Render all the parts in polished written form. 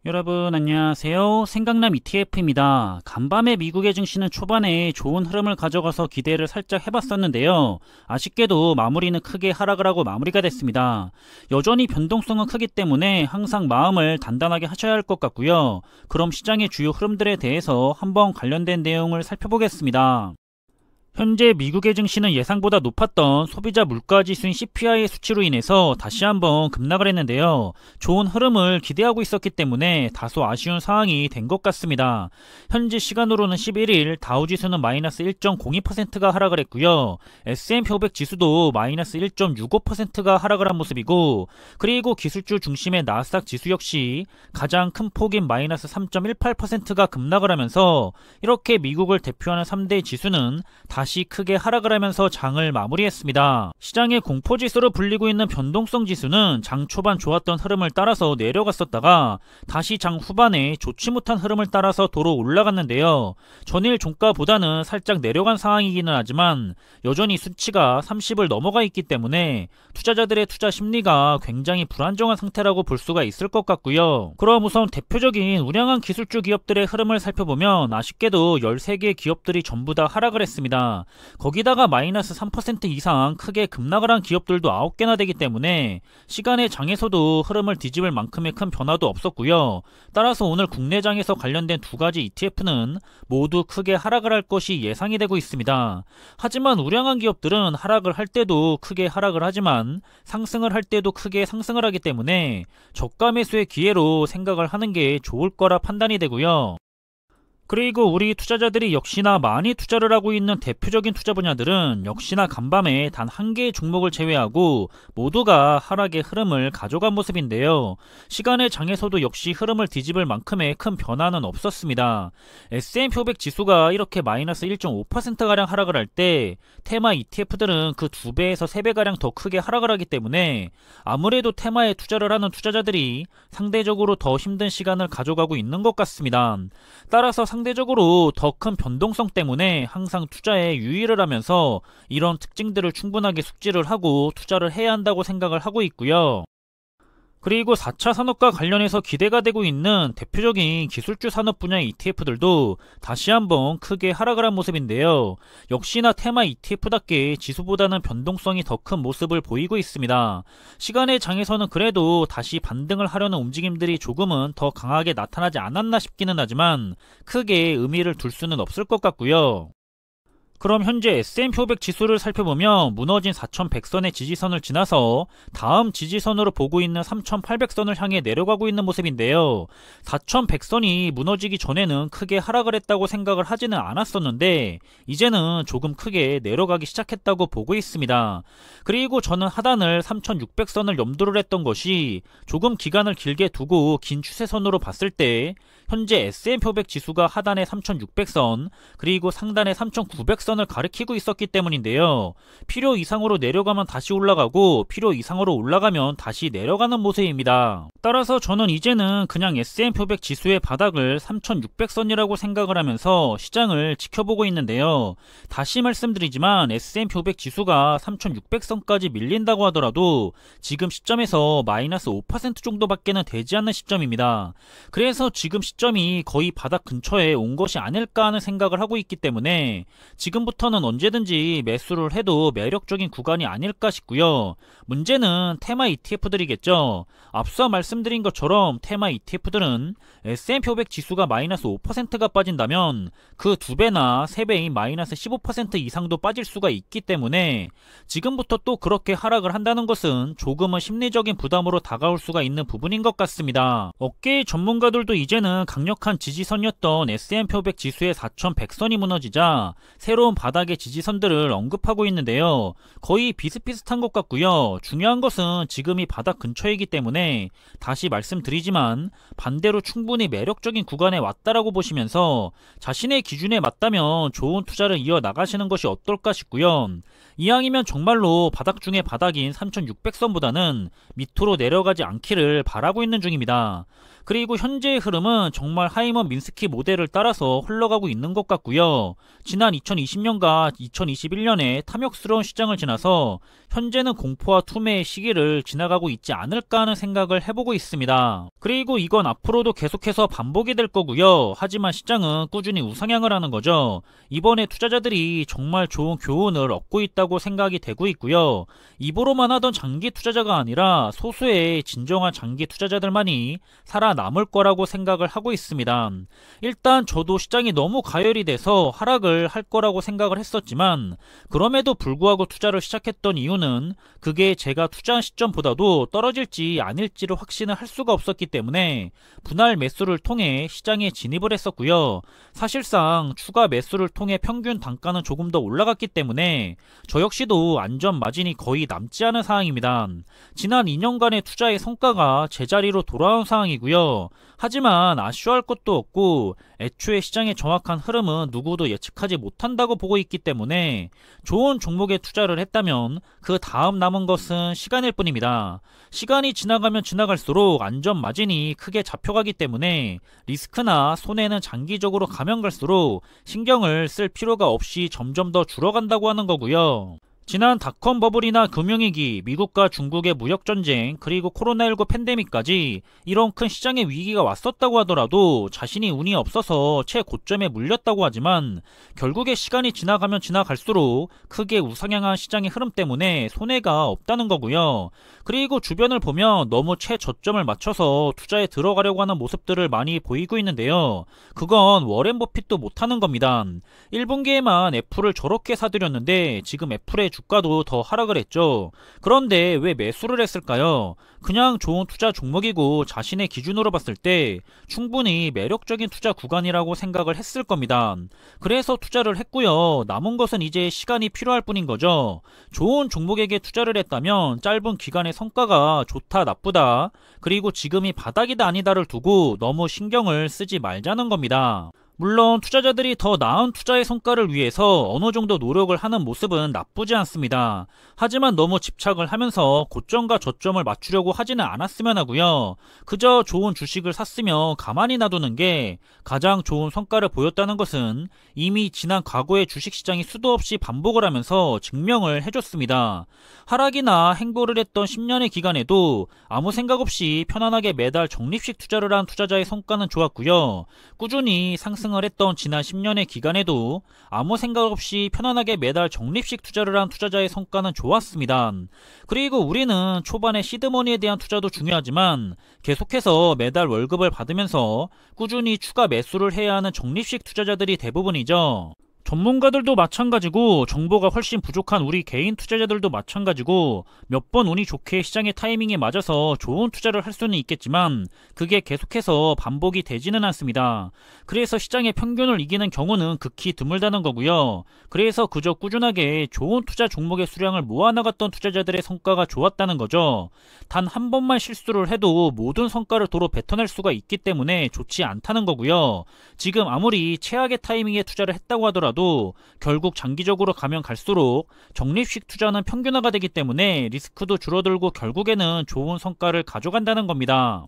여러분 안녕하세요. 생강남 ETF입니다. 간밤에 미국의 증시는 초반에 좋은 흐름을 가져가서 기대를 살짝 해봤었는데요. 아쉽게도 마무리는 크게 하락을 하고 마무리가 됐습니다. 여전히 변동성은 크기 때문에 항상 마음을 단단하게 하셔야 할 것 같고요. 그럼 시장의 주요 흐름들에 대해서 한번 관련된 내용을 살펴보겠습니다. 현재 미국의 증시는 예상보다 높았던 소비자 물가지수인 CPI의 수치로 인해서 다시 한번 급락을 했는데요. 좋은 흐름을 기대하고 있었기 때문에 다소 아쉬운 상황이 된 것 같습니다. 현지 시간으로는 11일 다우지수는 마이너스 1.02%가 하락을 했고요. S&P 500 지수도 마이너스 1.65%가 하락을 한 모습이고, 그리고 기술주 중심의 나스닥 지수 역시 가장 큰 폭인 마이너스 3.18%가 급락을 하면서 이렇게 미국을 대표하는 3대 지수는 다시 크게 하락을 하면서 장을 마무리했습니다. 시장의 공포지수로 불리고 있는 변동성 지수는 장 초반 좋았던 흐름을 따라서 내려갔었다가 다시 장 후반에 좋지 못한 흐름을 따라서 도로 올라갔는데요. 전일 종가보다는 살짝 내려간 상황이기는 하지만 여전히 수치가 30을 넘어가 있기 때문에 투자자들의 투자 심리가 굉장히 불안정한 상태라고 볼 수가 있을 것 같고요. 그럼 우선 대표적인 우량한 기술주 기업들의 흐름을 살펴보면 아쉽게도 13개 기업들이 전부 다 하락을 했습니다. 거기다가 마이너스 3% 이상 크게 급락을 한 기업들도 9개나 되기 때문에 시간의 장에서도 흐름을 뒤집을 만큼의 큰 변화도 없었고요. 따라서 오늘 국내장에서 관련된 두 가지 ETF는 모두 크게 하락을 할 것이 예상이 되고 있습니다. 하지만 우량한 기업들은 하락을 할 때도 크게 하락을 하지만 상승을 할 때도 크게 상승을 하기 때문에 저가 매수의 기회로 생각을 하는 게 좋을 거라 판단이 되고요. 그리고 우리 투자자들이 역시나 많이 투자를 하고 있는 대표적인 투자 분야들은 역시나 간밤에 단 한 개의 종목을 제외하고 모두가 하락의 흐름을 가져간 모습인데요. 시간의 장에서도 역시 흐름을 뒤집을 만큼의 큰 변화는 없었습니다. S&P 500 지수가 이렇게 마이너스 1.5%가량 하락을 할 때 테마 ETF들은 그 2배에서 3배가량 더 크게 하락을 하기 때문에 아무래도 테마에 투자를 하는 투자자들이 상대적으로 더 힘든 시간을 가져가고 있는 것 같습니다. 따라서 상대적으로 더 큰 변동성 때문에 항상 투자에 유의를 하면서 이런 특징들을 충분하게 숙지를 하고 투자를 해야 한다고 생각을 하고 있고요. 그리고 4차 산업과 관련해서 기대가 되고 있는 대표적인 기술주 산업 분야의 ETF들도 다시 한번 크게 하락을 한 모습인데요. 역시나 테마 ETF답게 지수보다는 변동성이 더 큰 모습을 보이고 있습니다. 시간의 장에서는 그래도 다시 반등을 하려는 움직임들이 조금은 더 강하게 나타나지 않았나 싶기는 하지만 크게 의미를 둘 수는 없을 것 같고요. 그럼 현재 S&P 500 지수를 살펴보면 무너진 4100선의 지지선을 지나서 다음 지지선으로 보고 있는 3800선을 향해 내려가고 있는 모습인데요. 4100선이 무너지기 전에는 크게 하락을 했다고 생각을 하지는 않았었는데 이제는 조금 크게 내려가기 시작했다고 보고 있습니다. 그리고 저는 하단을 3600선을 염두를 했던 것이 조금 기간을 길게 두고 긴 추세선으로 봤을 때 현재 S&P 500 지수가 하단에 3600선 그리고 상단에 3900선을 가리키고 있었기 때문인데요. 필요 이상으로 내려가면 다시 올라가고 필요 이상으로 올라가면 다시 내려가는 모습입니다. 따라서 저는 이제는 그냥 S&P 500 지수의 바닥을 3600선이라고 생각을 하면서 시장을 지켜보고 있는데요. 다시 말씀드리지만 S&P 500 지수가 3600선까지 밀린다고 하더라도 지금 시점에서 마이너스 5% 정도밖에는 되지 않는 시점입니다. 그래서 지금 시점이 거의 바닥 근처에 온 것이 아닐까 하는 생각을 하고 있기 때문에 지금부터는 언제든지 매수를 해도 매력적인 구간이 아닐까 싶고요. 문제는 테마 ETF들이겠죠. 앞서 말씀드린 것처럼 테마 ETF들은 S&P 500 지수가 마이너스 5%가 빠진다면 그 2배나 3배인 마이너스 15% 이상도 빠질 수가 있기 때문에 지금부터 또 그렇게 하락을 한다는 것은 조금은 심리적인 부담으로 다가올 수가 있는 부분인 것 같습니다. 업계의 전문가들도 이제는 강력한 지지선이었던 S&P 500 지수의 4100선이 무너지자 새로운 바닥의 지지선들을 언급하고 있는데요. 거의 비슷비슷한 것 같고요. 중요한 것은 지금이 바닥 근처이기 때문에 다시 말씀드리지만 반대로 충분히 매력적인 구간에 왔다라고 보시면서 자신의 기준에 맞다면 좋은 투자를 이어나가시는 것이 어떨까 싶고요. 이왕이면 정말로 바닥 중에 바닥인 3600선보다는 밑으로 내려가지 않기를 바라고 있는 중입니다. 그리고 현재의 흐름은 정말 하이먼 민스키 모델을 따라서 흘러가고 있는 것 같고요. 지난 2020년과 2021년에 탐욕스러운 시장을 지나서 현재는 공포와 투매의 시기를 지나가고 있지 않을까 하는 생각을 해보고 있습니다. 그리고 이건 앞으로도 계속해서 반복이 될 거고요. 하지만 시장은 꾸준히 우상향을 하는 거죠. 이번에 투자자들이 정말 좋은 교훈을 얻고 있다고 생각이 되고 있고요. 입으로만 하던 장기 투자자가 아니라 소수의 진정한 장기 투자자들만이 살아남을 거라고 생각을 하고 있습니다. 일단 저도 시장이 너무 가열이 돼서 하락을 할 거라고 생각을 했었지만 그럼에도 불구하고 투자를 시작했던 이유는 그게 제가 투자한 시점보다도 떨어질지 아닐지를 확신을 할 수가 없었기 때문에 분할 매수를 통해 시장에 진입을 했었고요. 사실상 추가 매수를 통해 평균 단가는 조금 더 올라갔기 때문에 저 역시도 안전 마진이 거의 남지 않은 상황입니다. 지난 2년간의 투자의 성과가 제자리로 돌아온 상황이고요. 하지만 아쉬워할 것도 없고 애초에 시장의 정확한 흐름은 누구도 예측하지 못한다고 보고 있기 때문에 좋은 종목에 투자를 했다면 그 다음 남은 것은 시간일 뿐입니다. 시간이 지나가면 지나갈수록 안전 마진이 크게 잡혀가기 때문에 리스크나 손해는 장기적으로 가면 갈수록 신경을 쓸 필요가 없이 점점 더 줄어간다고 하는 거고요. 지난 닷컴 버블이나 금융위기, 미국과 중국의 무역전쟁, 그리고 코로나19 팬데믹까지 이런 큰 시장의 위기가 왔었다고 하더라도 자신이 운이 없어서 최고점에 물렸다고 하지만 결국에 시간이 지나가면 지나갈수록 크게 우상향한 시장의 흐름 때문에 손해가 없다는 거고요. 그리고 주변을 보면 너무 최저점을 맞춰서 투자에 들어가려고 하는 모습들을 많이 보이고 있는데요. 그건 워렌 버핏도 못하는 겁니다. 1분기에만 애플을 저렇게 사들였는데 지금 애플의 주가도 더 하락을 했죠. 그런데 왜 매수를 했을까요? 그냥 좋은 투자 종목이고 자신의 기준으로 봤을 때 충분히 매력적인 투자 구간이라고 생각을 했을 겁니다. 그래서 투자를 했고요. 남은 것은 이제 시간이 필요할 뿐인 거죠. 좋은 종목에게 투자를 했다면 짧은 기간의 성과가 좋다 나쁘다 그리고 지금이 바닥이다 아니다를 두고 너무 신경을 쓰지 말자는 겁니다. 물론 투자자들이 더 나은 투자의 성과를 위해서 어느 정도 노력을 하는 모습은 나쁘지 않습니다. 하지만 너무 집착을 하면서 고점과 저점을 맞추려고 하지는 않았으면 하고요. 그저 좋은 주식을 샀으며 가만히 놔두는 게 가장 좋은 성과를 보였다는 것은 이미 지난 과거의 주식시장이 수도 없이 반복을 하면서 증명을 해줬습니다. 하락이나 행보를 했던 10년의 기간에도 아무 생각 없이 편안하게 매달 적립식 투자를 한 투자자의 성과는 좋았고요. 꾸준히 상승을 했던 지난 10년의 기간에도 아무 생각 없이 편안하게 매달 적립식 투자를 한 투자자의 성과는 좋았습니다. 그리고 우리는 초반에 시드머니에 대한 투자도 중요하지만 계속해서 매달 월급을 받으면서 꾸준히 추가 매수를 해야 하는 적립식 투자자들이 대부분이죠. 전문가들도 마찬가지고 정보가 훨씬 부족한 우리 개인 투자자들도 마찬가지고 몇 번 운이 좋게 시장의 타이밍에 맞아서 좋은 투자를 할 수는 있겠지만 그게 계속해서 반복이 되지는 않습니다. 그래서 시장의 평균을 이기는 경우는 극히 드물다는 거고요. 그래서 그저 꾸준하게 좋은 투자 종목의 수량을 모아나갔던 투자자들의 성과가 좋았다는 거죠. 단 한 번만 실수를 해도 모든 성과를 도로 뱉어낼 수가 있기 때문에 좋지 않다는 거고요. 지금 아무리 최악의 타이밍에 투자를 했다고 하더라도 결국 장기적으로 가면 갈수록 적립식 투자는 평균화가 되기 때문에 리스크도 줄어들고 결국에는 좋은 성과를 가져간다는 겁니다.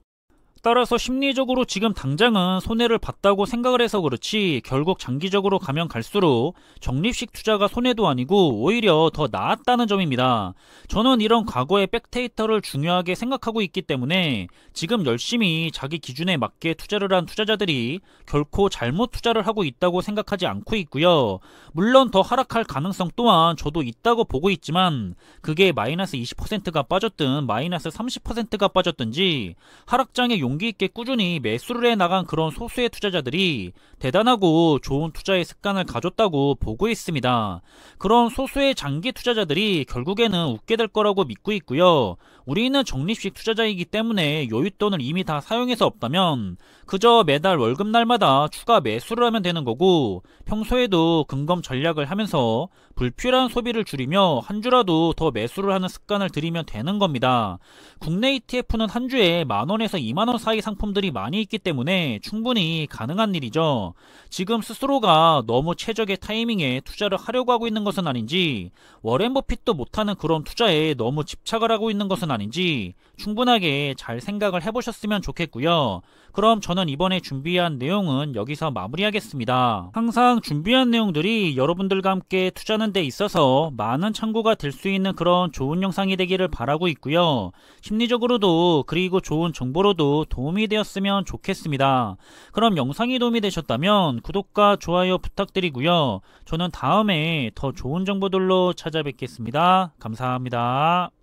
따라서 심리적으로 지금 당장은 손해를 봤다고 생각을 해서 그렇지 결국 장기적으로 가면 갈수록 적립식 투자가 손해도 아니고 오히려 더 나았다는 점입니다. 저는 이런 과거의 백데이터를 중요하게 생각하고 있기 때문에 지금 열심히 자기 기준에 맞게 투자를 한 투자자들이 결코 잘못 투자를 하고 있다고 생각하지 않고 있고요. 물론 더 하락할 가능성 또한 저도 있다고 보고 있지만 그게 마이너스 20%가 빠졌든 마이너스 30%가 빠졌든지 하락장의 용기 있게 꾸준히 매수를 해 나간 그런 소수의 투자자들이 대단하고 좋은 투자의 습관을 가졌다고 보고 있습니다. 그런 소수의 장기 투자자들이 결국에는 웃게 될 거라고 믿고 있고요. 우리는 적립식 투자자이기 때문에 여윳돈을 이미 다 사용해서 없다면 그저 매달 월급날마다 추가 매수를 하면 되는 거고 평소에도 근검 전략을 하면서 불필요한 소비를 줄이며 한 주라도 더 매수를 하는 습관을 들이면 되는 겁니다. 국내 ETF는 한 주에 10,000원에서 20,000원 사이 상품들이 많이 있기 때문에 충분히 가능한 일이죠. 지금 스스로가 너무 최적의 타이밍에 투자를 하려고 하고 있는 것은 아닌지, 워렌 버핏도 못하는 그런 투자에 너무 집착을 하고 있는 것은 아닌지 충분하게 잘 생각을 해보셨으면 좋겠고요. 그럼 저는 이번에 준비한 내용은 여기서 마무리하겠습니다. 항상 준비한 내용들이 여러분들과 함께 투자하는 데 있어서 많은 참고가 될 수 있는 그런 좋은 영상이 되기를 바라고 있고요. 심리적으로도 그리고 좋은 정보로도 도움이 되었으면 좋겠습니다. 그럼 영상이 도움이 되셨다면 구독과 좋아요 부탁드리고요. 저는 다음에 더 좋은 정보들로 찾아뵙겠습니다. 감사합니다.